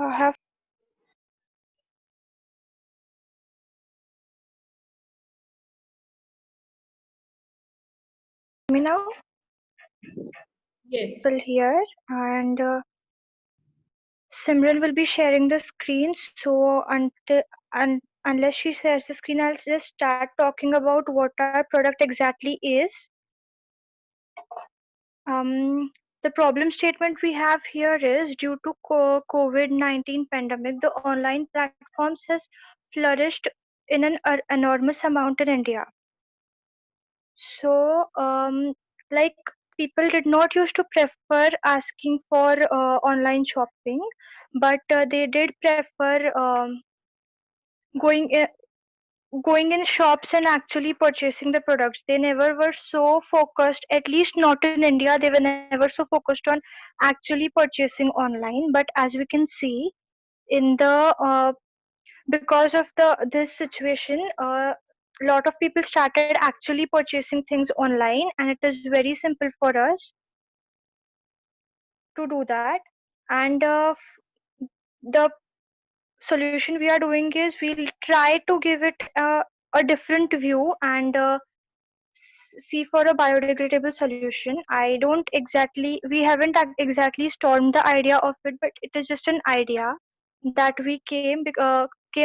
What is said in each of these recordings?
Have me now Yes. still here, and Simran will be sharing the screen. So unless she shares the screen, I'll just start talking about what our product exactly is. Um, the problem statement we have here is due to COVID-19 pandemic, the online platforms has flourished in an enormous amount in India. So, like people did not used to prefer asking for online shopping, but they did prefer going in, going in shops and actually purchasing the products. They never were so focused, at least not in India. They were never so focused on actually purchasing online. But as we can see in the because of the this situation, a lot of people started actually purchasing things online, and it is very simple for us to do that. And the solution we are doing is we'll try to give it a different view and see for a biodegradable solution. I don't exactly, we haven't exactly stormed the idea of it, but it is just an idea that we came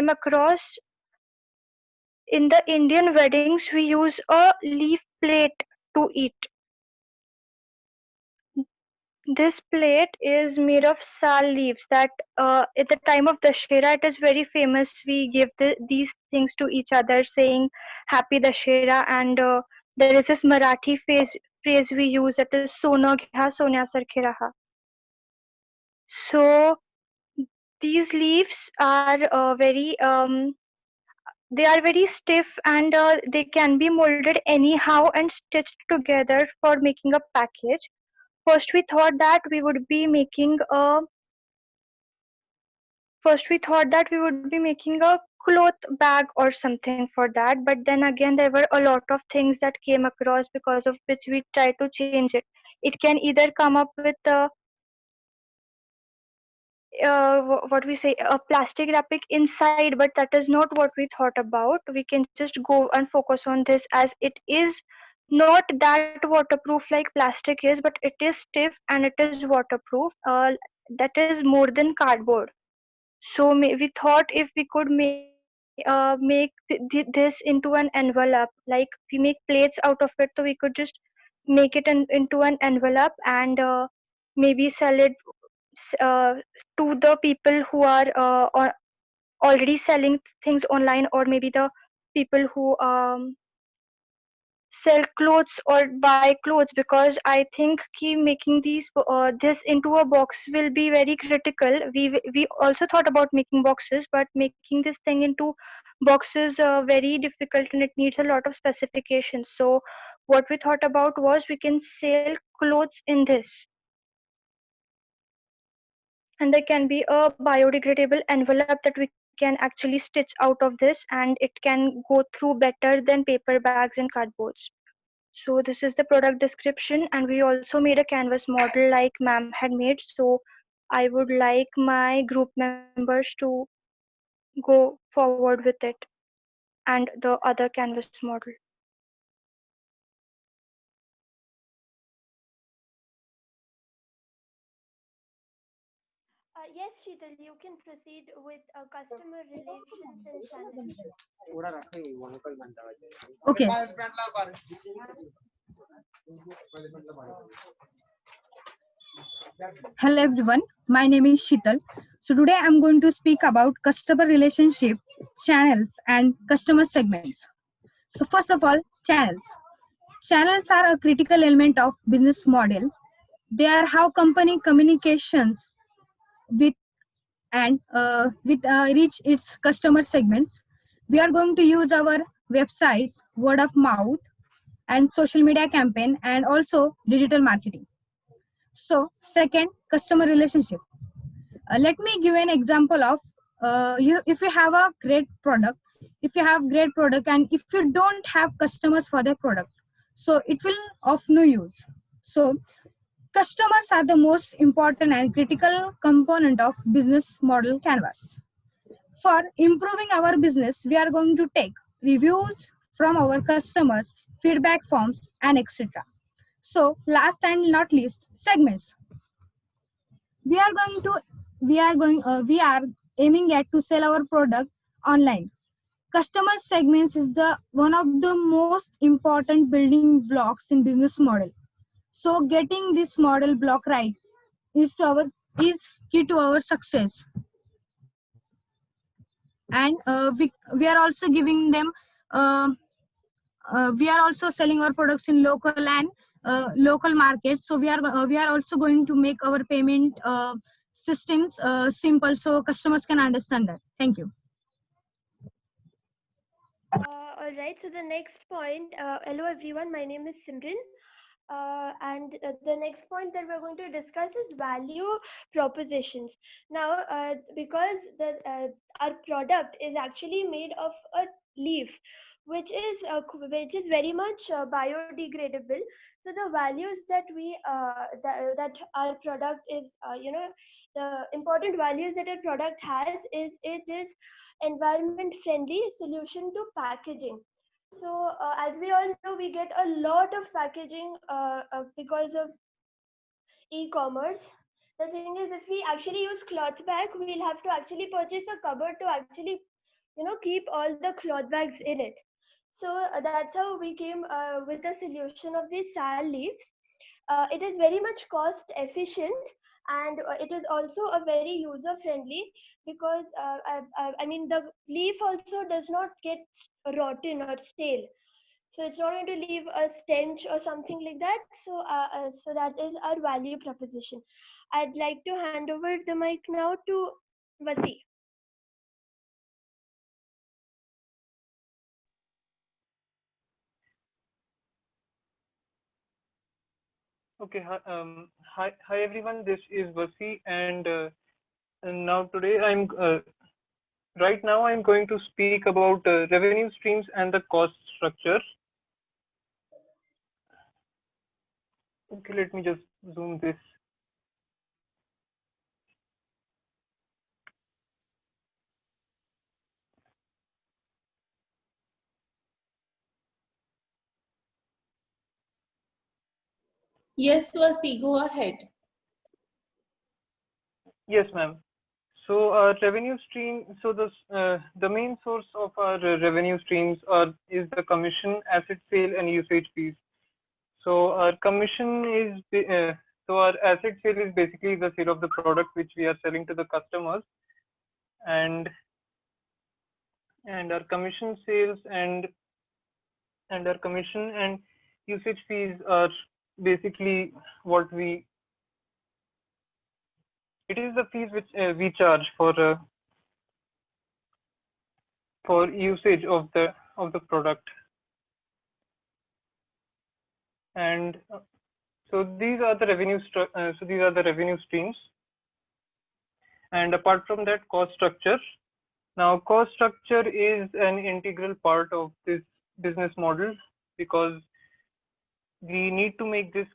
across. In the Indian weddings, we use a leaf plate to eat. This plate is made of sal leaves that at the time of Dashera, it is very famous. We give these things to each other saying Happy Dashera, and there is this Marathi phrase we use that is Sono gha sonyasarkhe raha. So these leaves are they are very stiff, and they can be molded anyhow and stitched together for making a package. First, we thought that we would be making a First we thought that we would be making a cloth bag or something for that, but then again there were a lot of things that came across because of which we tried to change it. It can either come up with what we say a plastic wrapping inside, but that is not what we thought about. We can just go and focus on this as it is not that waterproof like plastic is, but it is stiff and it is waterproof. That is more than cardboard. So we thought if we could make this into an envelope, like we make plates out of it, so we could just make it into an envelope and maybe sell it to the people who are already selling things online, or maybe the people who sell clothes or buy clothes, because I think ki making this into a box will be very critical. We also thought about making boxes, but making this thing into boxes very difficult and it needs a lot of specifications. So what we thought about was we can sell clothes in this, and there can be a biodegradable envelope that we can actually stitch out of this, and it can go through better than paper bags and cardboards. So this is the product description, and we also made a canvas model like ma'am had made. So I would like my group members to go forward with it and the other canvas model. Yes, Sheetal, you can proceed with customer relations and channels. Okay. Hello everyone. My name is Shital. So today I'm going to speak about customer relationship, channels, and customer segments. So first of all, channels. Channels are a critical element of business model. They are how company communications with and reach its customer segments. We are going to use our websites, word of mouth, and social media campaign, and also digital marketing. So second, customer relationship. Let me give an example of you. If you have a great product, if you have great product, and if you don't have customers for the product, so it will of no use. So Customers are the most important and critical component of business model canvas. For improving our business, we are going to take reviews from our customers, feedback forms, and etc. So, last and not least, segments. We are going to we are aiming at to sell our product online. Customer segments is the one of the most important building blocks in business model. So, getting this model block right is key to our success. And we are also giving them uh, we are also selling our products in local and local markets. So we are also going to make our payment systems simple so customers can understand that. Thank you. All right, so the next point, hello everyone, my name is Simran. And the next point that we're going to discuss is value propositions. Now, because our product is actually made of a leaf, which is very much biodegradable. So the values that that our product is, the important values that our product has is it is environment friendly solution to packaging. So, as we all know, we get a lot of packaging because of e-commerce. The thing is, if we actually use cloth bag, we'll have to actually purchase a cupboard to actually, keep all the cloth bags in it. So that's how we came with the solution of these sal leaves. It is very much cost efficient, and it is also a very user friendly because I mean the leaf also does not get rotten or stale, so it's not going to leave a stench or something like that. So so that is our value proposition. I'd like to hand over the mic now to Vasi. Okay, hi everyone. This is Vasi, and now today right now I'm going to speak about revenue streams and the cost structure. Okay, let me just zoom this. Yes, Vasi, go ahead. Yes, ma'am. So revenue stream. So the main source of our revenue streams is the commission, asset sale, and usage fees. So our commission is so our asset sale is basically the sale of the product which we are selling to the customers, and our commission sales and our commission and usage fees are basically what it is the fees which we charge for usage of the product. And so these are the revenue streams. And apart from that, cost structure. Now, cost structure is an integral part of this business model because we need to make this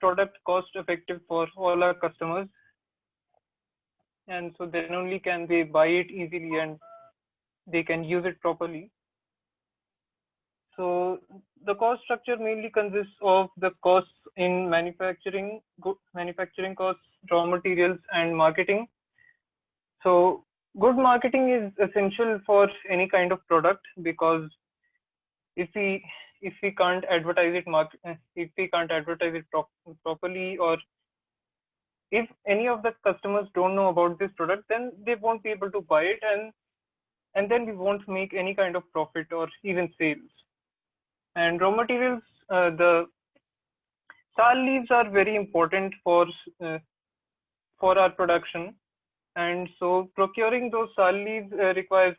product cost effective for all our customers, and so then only can they buy it easily and they can use it properly. So the cost structure mainly consists of the costs in manufacturing costs, raw materials, and marketing. So good marketing is essential for any kind of product, because if we can't advertise it properly, or if any of the customers don't know about this product, then they won't be able to buy it, and then we won't make any kind of profit or even sales. And raw materials, the sal leaves are very important for our production, and so procuring those sal leaves requires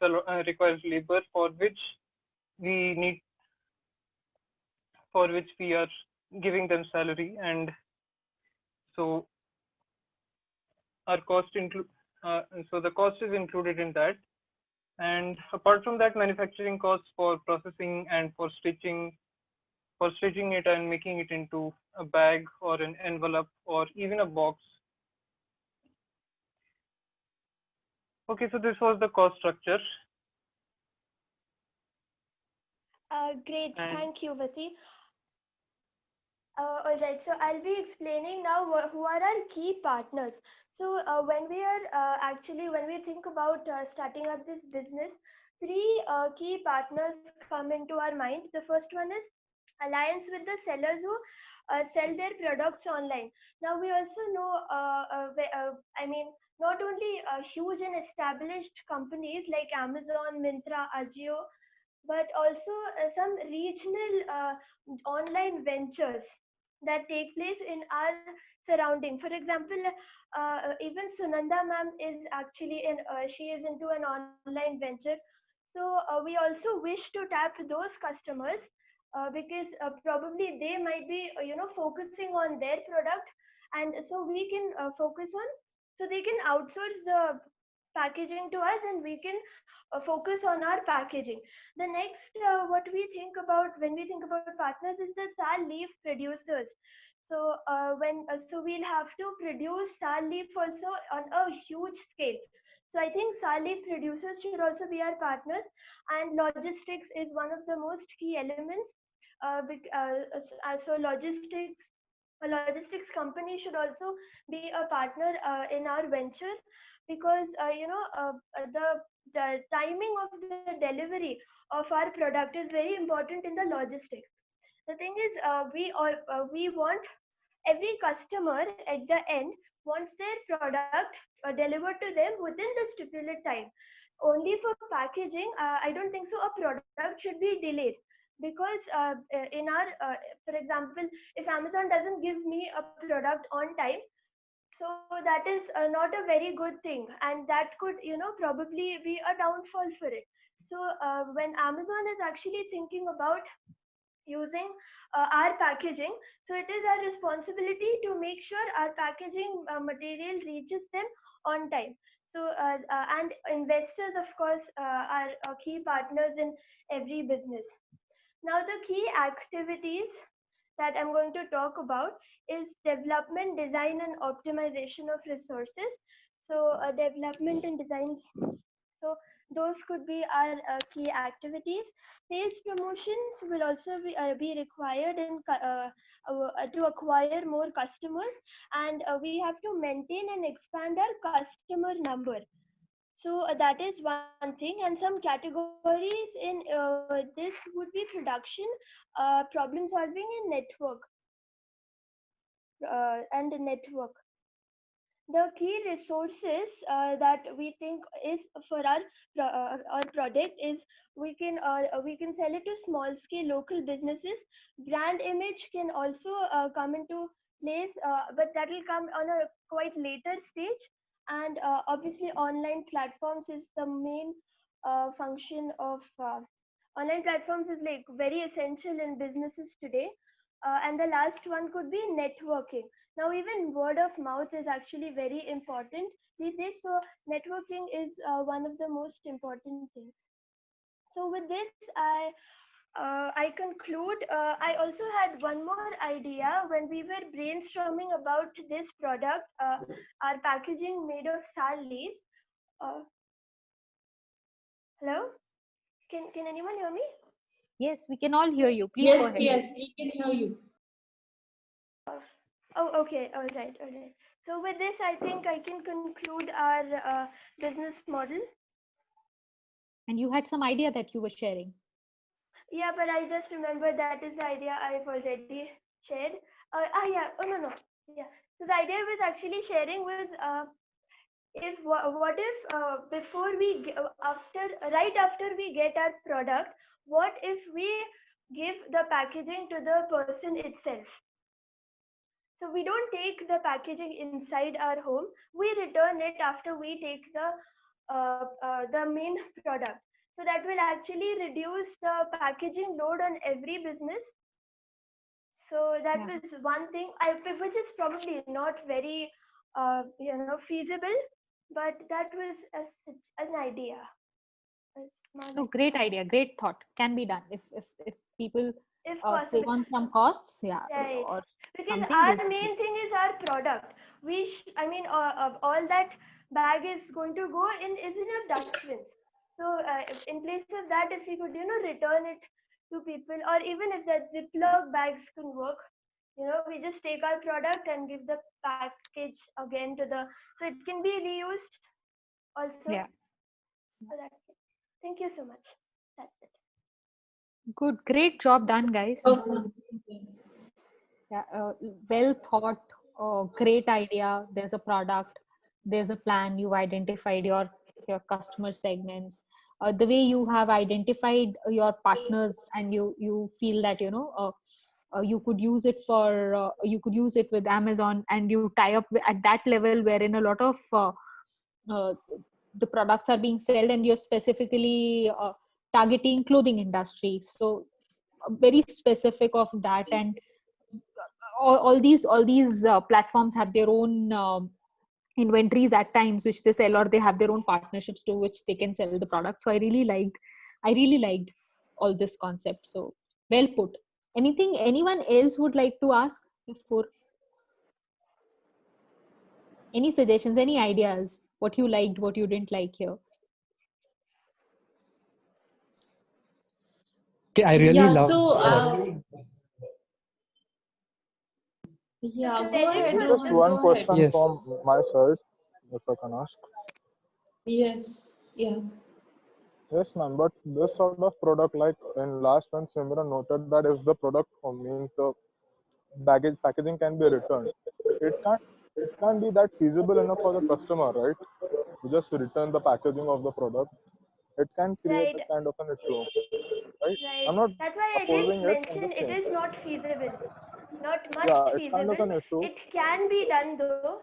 labor, for which we are giving them salary, and so our cost so the cost is included in that. And apart from that, manufacturing costs for processing and for stitching, postage it and making it into a bag or an envelope or even a box. Okay, so this was the cost structure. Great, And thank you, Vati. All right, so I'll be explaining now who are our key partners. So when we are when we think about starting up this business, three key partners come into our mind. The first one is alliance with the sellers who sell their products online. Now we also know, not only huge and established companies like Amazon, Myntra, Ajio, but also some regional online ventures that take place in our surrounding. For example, even Sunanda ma'am is actually she is into an online venture. So we also wish to tap those customers because probably they might be focusing on their product, and so we can focus on, so they can outsource the packaging to us and we can focus on our packaging. The next what we think about when we think about partners is the sal leaf producers. So so we'll have to produce sal leaf also on a huge scale. So I think sal leaf producers should also be our partners, and logistics is one of the most key elements. So a logistics company should also be a partner in our venture, because the timing of the delivery of our product is very important in the logistics. The thing is, we want every customer at the end wants their product delivered to them within the stipulated time. Only for packaging, I don't think so. A product should be delayed, because in our, for example, if Amazon doesn't give me a product on time, so that is not a very good thing, and that could probably be a downfall for it. So when Amazon is actually thinking about using our packaging, so it is our responsibility to make sure our packaging material reaches them on time. So and investors, of course, are key partners in every business. Now the key activities that I'm going to talk about is development, design, and optimization of resources. So development and designs. So those could be our key activities. Sales promotions will also be required to acquire more customers, and we have to maintain and expand our customer number. So that is one thing, and some categories in this would be production, problem solving, and network. The key resources that we think is for our product is we can sell it to small scale local businesses. Brand image can also come into place, but that will come on a quite later stage. And obviously online platforms is the main function of online platforms is like very essential in businesses today. And the last one could be networking. Now even word of mouth is actually very important these days, so networking is one of the most important things. So with this I conclude. I also had one more idea when we were brainstorming about this product, our packaging made of sal leaves. uh, Hello, can anyone hear me? Yes, we can all hear you. Please go Yes, ahead. yes, we can hear you. Oh, okay. All right. All right. So with this, I think I can conclude our business model. And you had some idea that you were sharing. Yeah, but I just remember that is the idea I've already shared. Yeah. Oh, no, no. Yeah. So the idea was actually sharing was if what if before we right after we get our product, what if we give the packaging to the person itself? So we don't take the packaging inside our home. We return it after we take the main product. So that will actually reduce the packaging load on every business. So that Yeah. was one thing, which is probably not very feasible, but that was an idea. A small No, great idea, great thought. Can be done if people if save possible. on some costs, yeah, Right. or Because something. our they- main thing is our product. I mean, all that bag is going to go is in a dustbins. So in place of that, if we could, return it to people, or even if that Ziploc bags can work, we just take our product and give the package again to the, so it can be reused also. Yeah. So that's it. Thank you so much. That's it. Good, great job done, guys. Okay. Yeah, well thought, great idea. There's a product, there's a plan. You've identified your customer segments. The way you have identified your partners, and you feel that you could use it for you could use it with Amazon, and you tie up at that level wherein a lot of uh, the products are being sold, and you're specifically targeting clothing industry. So very specific of that, and all these platforms have their own inventories at times which they sell, or they have their own partnerships to which they can sell the product. So I really liked all this concept. So well put. Anything anyone else would like to ask before? Any suggestions, any ideas, what you liked, what you didn't like here? Okay, I really Yeah, love. so yeah, go ahead, Tejas, Just Rohan, one go ahead. question Yes. from my side, if I can ask. Yes, yeah. Yes, ma'am. But this sort of product, like in last one, Simran noted that if the product means the baggage packaging can be returned, it can't be that feasible enough for the customer, right? To just return the packaging of the product. It can create right, a kind of an issue, right? right. I'm not That's why I didn't opposing it. I'm mention just it saying. is not feasible. Not much Yeah, it's kind feasible. of an issue. It can be done though,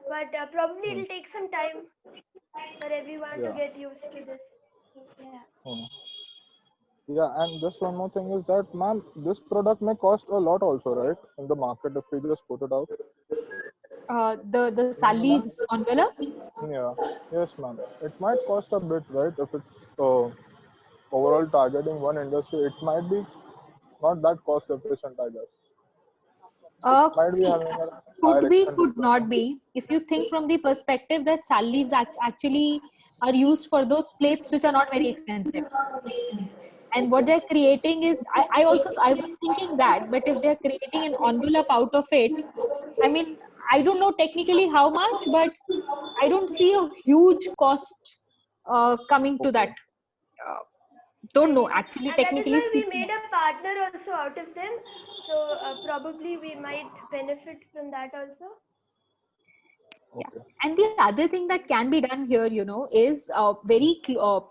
but probably Hmm. it'll take some time for everyone to Yeah. get used to this. Yeah. Hmm. Yeah, and just one more thing is that, ma'am, this product may cost a lot also, right? In the market if we just put it out. The You know, ma'am? Sally's envelope. Yeah. Yes, ma'am. It might cost a bit, right? If it's overall targeting one industry, it might be not that cost efficient, I guess. It might be See, having a higher could be, could expenditure. not be. If you think from the perspective that sal leaves actually are used for those plates which are not very expensive, and what they're creating is, I was thinking that, but if they're creating an envelope out of it, I mean, I don't know technically how much, but I don't see a huge cost coming to that. Okay. Uh, don't know Right. actually, And that is technically why we speaking. made a partner also out of them. So probably we might benefit from that also. Yeah. Okay. And the other thing that can be done here, is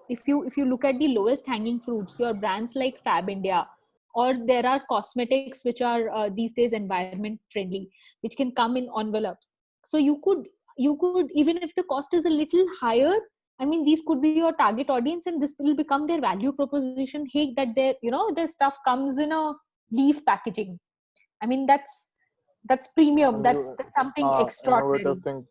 if you look at the lowest hanging fruits, your brands like Fab India, or there are cosmetics which are these days environment friendly, which can come in envelopes. So you could, even if the cost is a little higher, I mean, these could be your target audience, and this will become their value proposition. Hey, that their stuff comes in a leaf packaging. I mean, that's premium. And That's something innovative extraordinary. thing.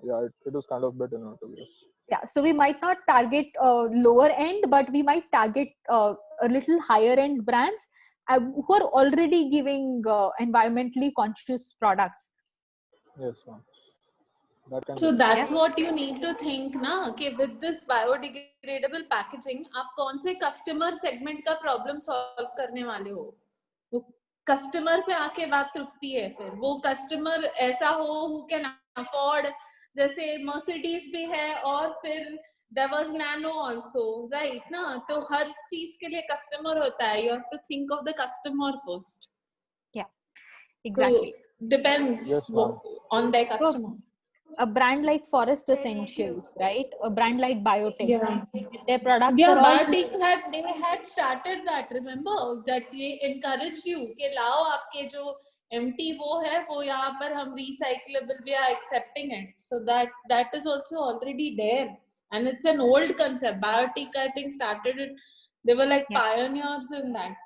Yeah, it is kind of bit innovative, yes. Yeah, so we might not target lower end, but we might target a little higher end brands who are already giving environmentally conscious products. Yes, ma'am. That can be So done. Yeah, that's what you need to think ना कि with this biodegradable packaging आप कौन से customer segment का problem solve करने वाले हो? वो customer पे आके बात रुकती है फिर वो customer ऐसा हो who can afford, जैसे Mercedes भी है और फिर there was Nano also, right ना? तो हर चीज के लिए customer होता है. You have to think of the customer first. yeah, So exactly. depends Yes, ma'am. on their So customer. a brand like Forest Very true. Essentials, right? A brand like Biotech, Yeah. their products Yeah, are all they had started that. Remember that they encouraged you कि लाओ आपके जो empty वो है वो यहाँ पर हम recyclable we are accepting it. So that is also already there, and it's an old concept. Biotic I think started it. They were like yeah, pioneers in that.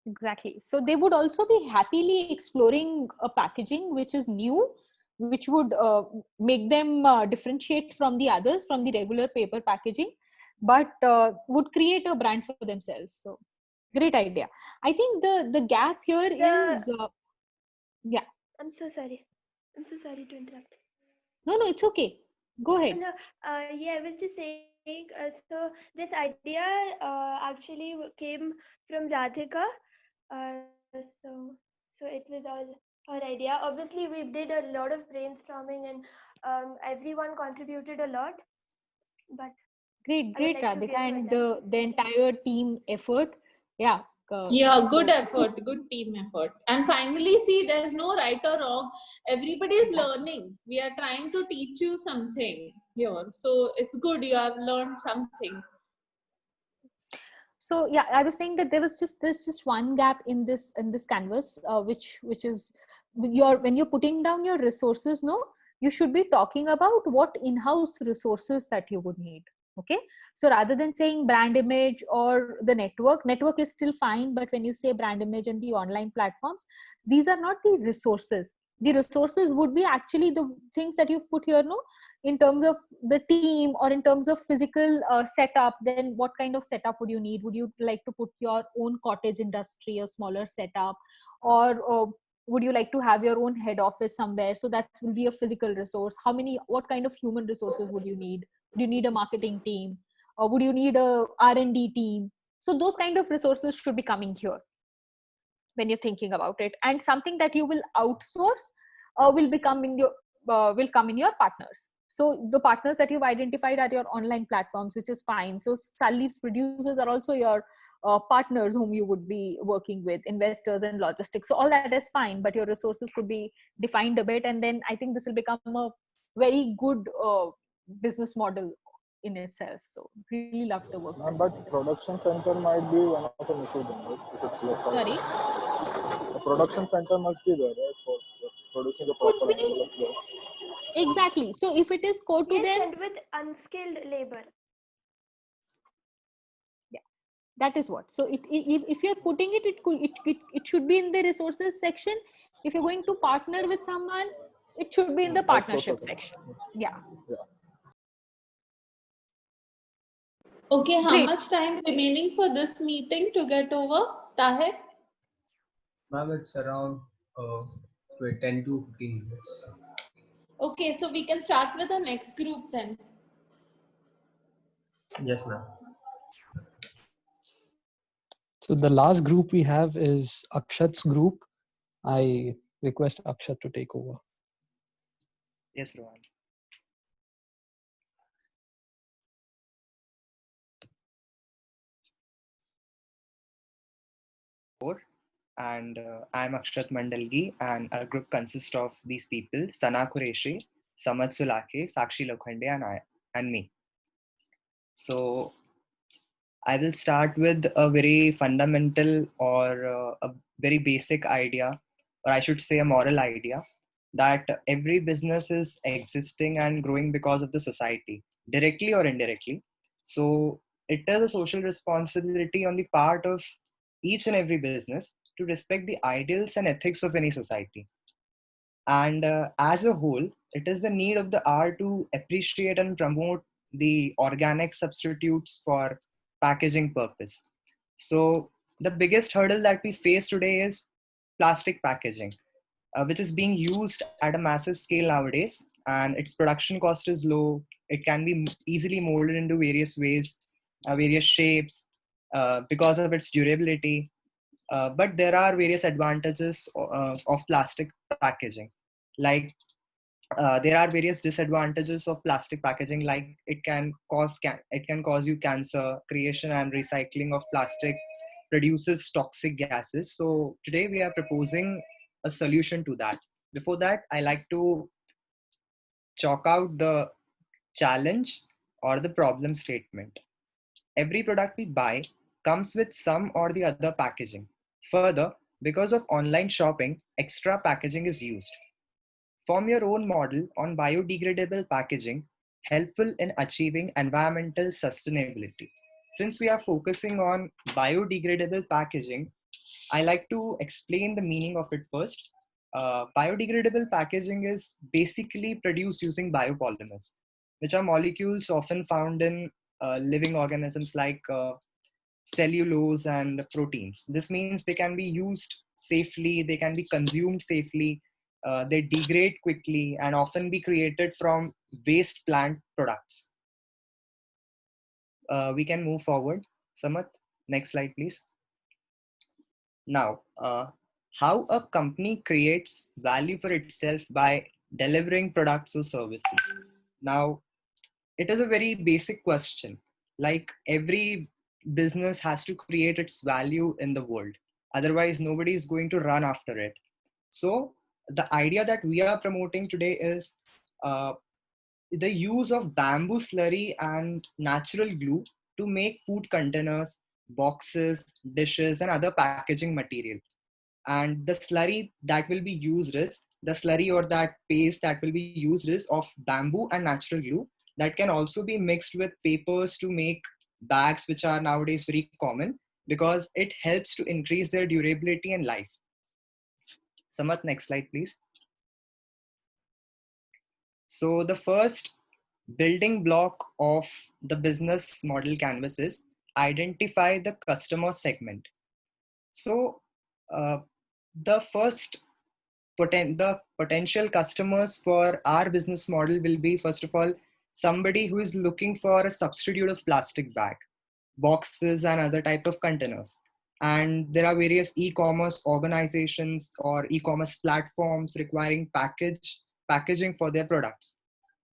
exactly. So they would also be happily exploring a packaging which is new, which would make them differentiate from the others, from the regular paper packaging, but would create a brand for themselves. So Great idea. I think the gap here is yeah. I'm so sorry. I'm so sorry to interrupt. No, it's okay. Go ahead. No, yeah, I was just saying, so this idea actually came from Radhika. So it was all her idea. Obviously, we did a lot of brainstorming and everyone contributed a lot, but Great, I would great, like to Radhika, give her and that. the entire team effort. Yeah. Yeah, good So effort, good team effort. And finally, see, there's no right or wrong. Everybody is learning. We are trying to teach you something here. So it's good you have learned something. so yeah, I was saying that there's just one gap in this canvas, which is when you're putting down your resources, no, you should be talking about what in-house resources that you would need. Okay, so rather than saying brand image or the network is still fine, but when you say brand image and the online platforms, these are not the resources. The resources would be actually the things that you've put here, no, in terms of the team or in terms of physical setup. Then what kind of setup would you need? Would you like to put your own cottage industry, a smaller setup, or would you like to have your own head office somewhere? So that will be a physical resource. What kind of human resources would you need? Do you need a marketing team, or would you need a R&D team? So those kind of resources should be coming here when you're thinking about it. And something that you will outsource will come in your partners. So the partners that you've identified are your online platforms, which is fine. So Salleaf's producers are also your partners whom you would be working with, investors and logistics. So all that is fine, but your resources could be defined a bit, and then I think this will become a very good business model in itself. So really love the work that you But guys have production center might be one of an issue then, right? If it's left done. Sorry, out. A production center must be there, right? For producing the could proper be. amount of work. Exactly. So if it is core to Yes, them, and with unskilled labor. yeah, that is what. So if you're putting it, it should be in the resources section. If you're going to partner with someone, it should be in the partnership Outsource. section. Yeah, Yeah. Okay, how great. much time remaining for this meeting to get over, Tahir? Ma'am, it's around 10 to 15 minutes. Okay, so we can start with the next group then. Yes, ma'am. So the last group we have is Akshat's group. I request Akshat to take over. Yes, Rohan. And I'm Akshat Mandalgi, and our group consists of these people: Sana Qureshi, Samad Sulake, Sakshi Lokhande, and me. So I will start with a very fundamental or a very basic idea, or I should say a moral idea, that every business is existing and growing because of the society, directly or indirectly. So it is a social responsibility on the part of each and every business to respect the ideals and ethics of any society. And as a whole, it is the need of the hour to appreciate and promote the organic substitutes for packaging purpose. So the biggest hurdle that we face today is plastic packaging, which is being used at a massive scale nowadays, and its production cost is low. It can be easily molded into various ways, various shapes, because of its durability. But there are various advantages of plastic packaging. Like there are various disadvantages of plastic packaging, like it can cause you cancer. Creation and recycling of plastic produces toxic gases. So today we are proposing a solution to that. Before that, I like to chalk out the challenge or the problem statement. Every product we buy comes with some or the other packaging. Further, because of online shopping, extra packaging is used. Form your own model on biodegradable packaging, helpful in achieving environmental sustainability. Since we are focusing on biodegradable packaging, I like to explain the meaning of it first. Biodegradable packaging is basically produced using biopolymers, which are molecules often found in living organisms like cellulose and proteins. This means they can be used safely, they can be consumed safely, they degrade quickly and often be created from waste plant products. We can move forward. Samat, next slide, please. Now, how a company creates value for itself by delivering products or services. Now, it is a very basic question. Like every business has to create its value in the world. Otherwise, nobody is going to run after it. So, the idea that we are promoting today is uh, the use of bamboo slurry and natural glue to make food containers, boxes, dishes, and other packaging material. And the slurry that will be used is the slurry or that paste that will be used is of bamboo and natural glue that can also be mixed with papers to make bags, which are nowadays very common because it helps to increase their durability and life. Samat, next slide, please. So the first building block of the business model canvas is identify the customer segment. So the first the potential customers for our business model will be, first of all, somebody who is looking for a substitute of plastic bag, boxes and other type of containers. And there are various e-commerce organizations or e-commerce platforms requiring packaging for their products.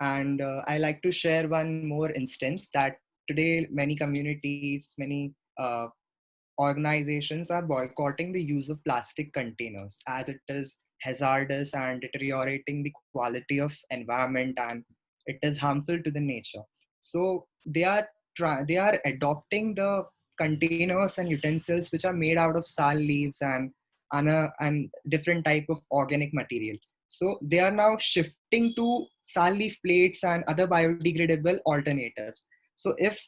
And I like to share one more instance that today many communities, many organizations are boycotting the use of plastic containers as it is hazardous and deteriorating the quality of environment, and it is harmful to the nature. So they are adopting the containers and utensils which are made out of sal leaves and different type of organic material. So they are now shifting to sal leaf plates and other biodegradable alternatives. So if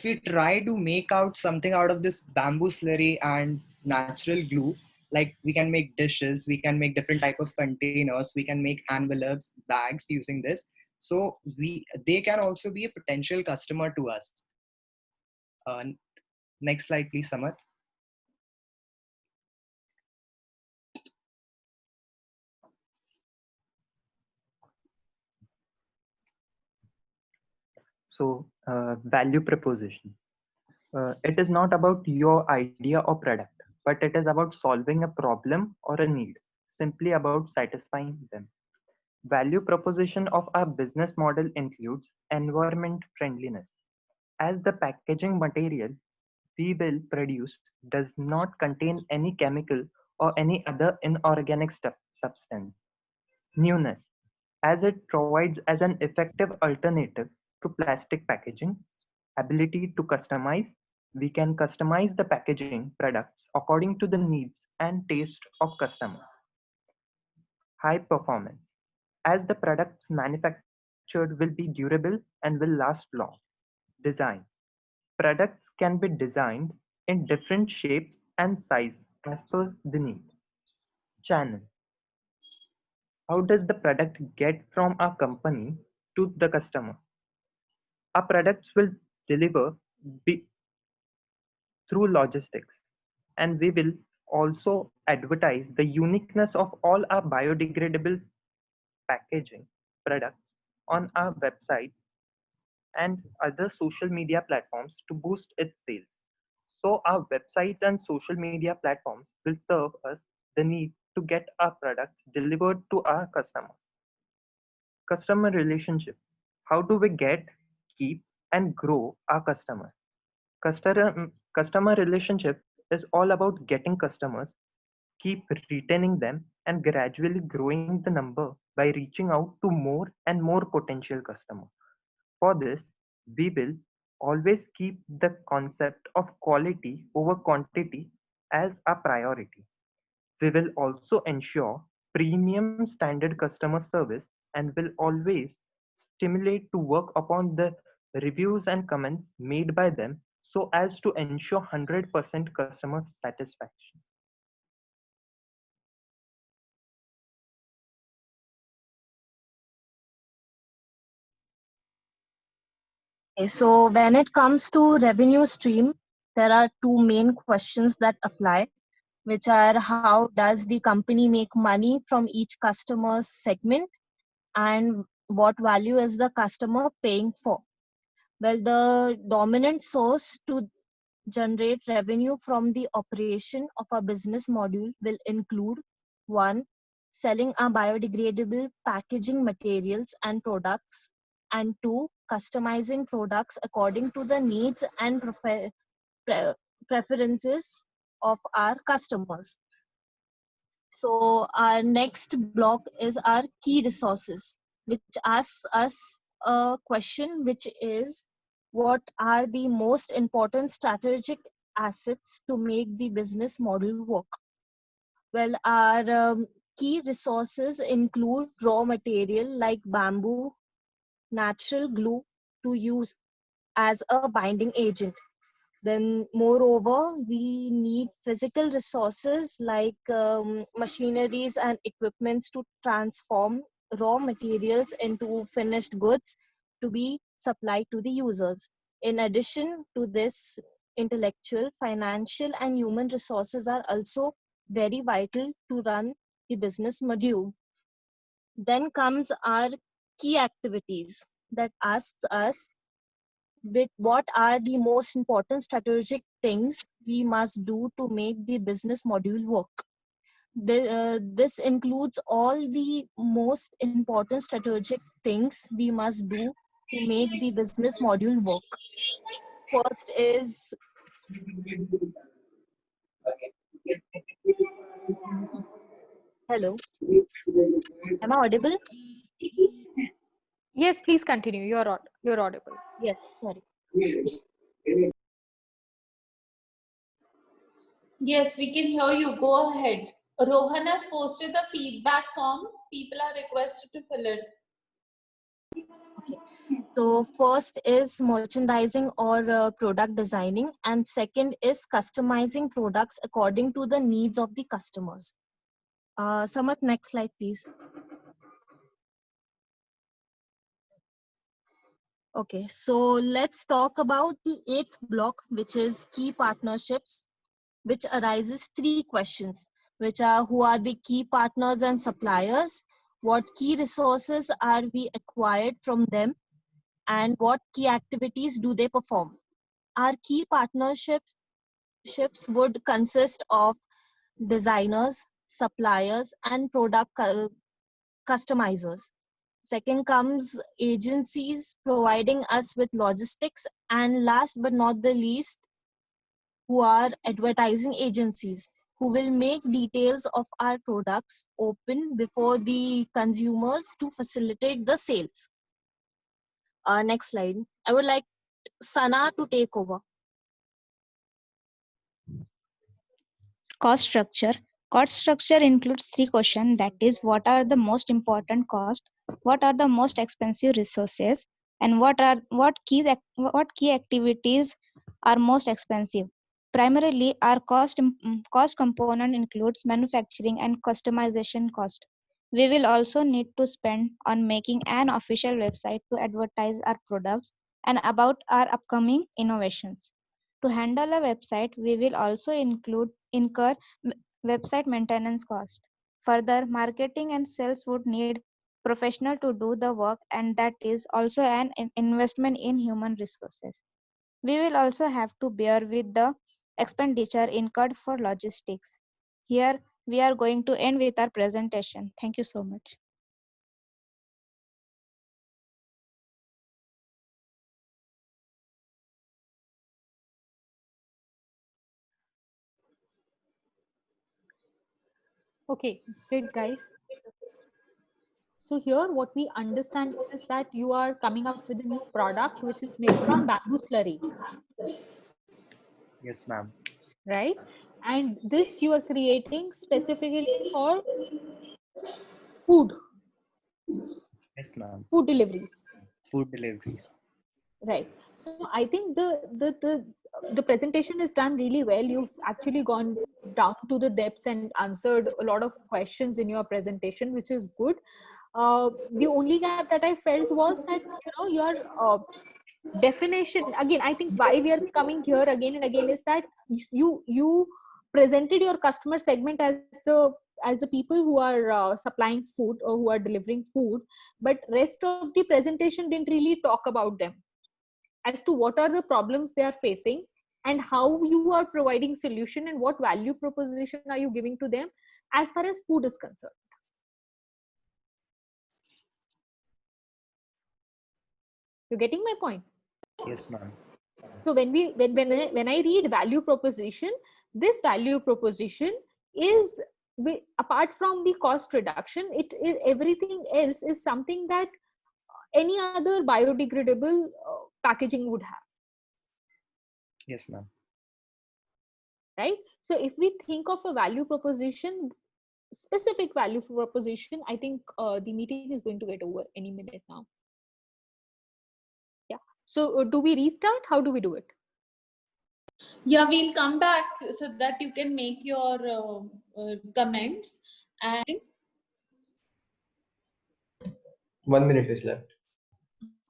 we try to make out something out of this bamboo slurry and natural glue, like we can make dishes, we can make different type of containers, we can make envelopes, bags using this. So they can also be a potential customer to us. uh, Next slide, please, Samat. So, value proposition. It is not about your idea or product, but it is about solving a problem or a need, simply about satisfying them. Value proposition of our business model includes environment friendliness. As the packaging material we will produce does not contain any chemical or any other inorganic substance. Newness, as it provides as an effective alternative to plastic packaging. Ability to customize, we can customize the packaging products according to the needs and taste of customers. High performance, as the products manufactured will be durable and will last long. Design, products can be designed in different shapes and size as per the need. Channel, how does the product get from our company to the customer? Our products will deliver be through logistics, and we will also advertise the uniqueness of all our biodegradable packaging products on our website and other social media platforms to boost its sales. So our website and social media platforms will serve us the need to get our products delivered to our customers. Customer relationship. How do we get, keep, and grow our customers? Customer relationship is all about getting customers, keep retaining them, and gradually growing the number by reaching out to more and more potential customers. For this, we will always keep the concept of quality over quantity as a priority. We will also ensure premium standard customer service and will always stimulate to work upon the reviews and comments made by them so as to ensure 100% customer satisfaction. Okay, so when it comes to revenue stream, there are two main questions that apply, which are how does the company make money from each customer segment and what value is the customer paying for. Well, the dominant source to generate revenue from the operation of a business module will include: 1. Selling our biodegradable packaging materials and products, and 2. Customizing products according to the needs and preferences of our customers. So our next block is our key resources, which asks us a question, which is: what are the most important strategic assets to make the business model work? Well, our key resources include raw material like bamboo, natural glue to use as a binding agent. Then, moreover, we need physical resources like machineries and equipments to transform raw materials into finished goods to be supplied to the users. In addition to this, intellectual, financial, and human resources are also very vital to run the business module. Then comes our key activities that asks us with what are the most important strategic things we must do to make the business module work. This includes all the most important strategic things we must do to make the business module work. First is, hello, am I audible? Yes, please continue. You're audible. Yes, sorry. Yes, we can hear you. Go ahead. Rohan has posted the feedback form. People are requested to fill it. So first is merchandising or product designing, and second is customizing products according to the needs of the customers. Samat, next slide, please. Okay, so let's talk about the 8th block, which is key partnerships, which arises 3 questions, which are: who are the key partners and suppliers, what key resources are we acquired from them, and what key activities do they perform. Our key partnerships would consist of designers, suppliers, and product customizers. Second comes agencies providing us with logistics, and last but not the least, who are advertising agencies who will make details of our products open before the consumers to facilitate the sales. Next slide. I would like Sana to take over. Cost structure. Cost structure includes 3 questions, that is, what are the most important cost, what are the most expensive resources, and what key activities are most expensive. Primarily, our cost component includes manufacturing and customization cost. We will also need to spend on making an official website to advertise our products and about our upcoming innovations. To handle a website, we will also incur website maintenance cost. Further, marketing and sales would need professional to do the work, and that is also an investment in human resources. We will also have to bear with the expenditure incurred for logistics. Here, we are going to end with our presentation. Thank you so much. Okay, great, guys. So here what we understand is that you are coming up with a new product which is made from bamboo slurry, Yes, ma'am. right? And this you are creating specifically for food Yes, ma'am. deliveries. Food deliveries. Right. So I think the presentation is done really well. You've actually gone down to the depths and answered a lot of questions in your presentation, which is good. The only gap that I felt was that you're definition again, I think why we are coming here again and again is that you presented your customer segment as the people who are supplying food or who are delivering food, but rest of the presentation didn't really talk about them as to what are the problems they are facing and how you are providing solution and what value proposition are you giving to them as far as food is concerned. You're getting my point? Yes, ma'am. So when I read value proposition, this value proposition is, apart from the cost reduction, it is everything else is something that any other biodegradable packaging would have. Yes, ma'am. Right? So if we think of a value proposition, specific value proposition, I think the meeting is going to get over any minute now. Yeah. So do we restart? How do we do it? Yeah, we'll come back so that you can make your comments. And 1 minute is left.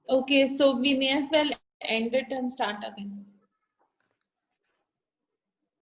okay, so we may as well end it and start again.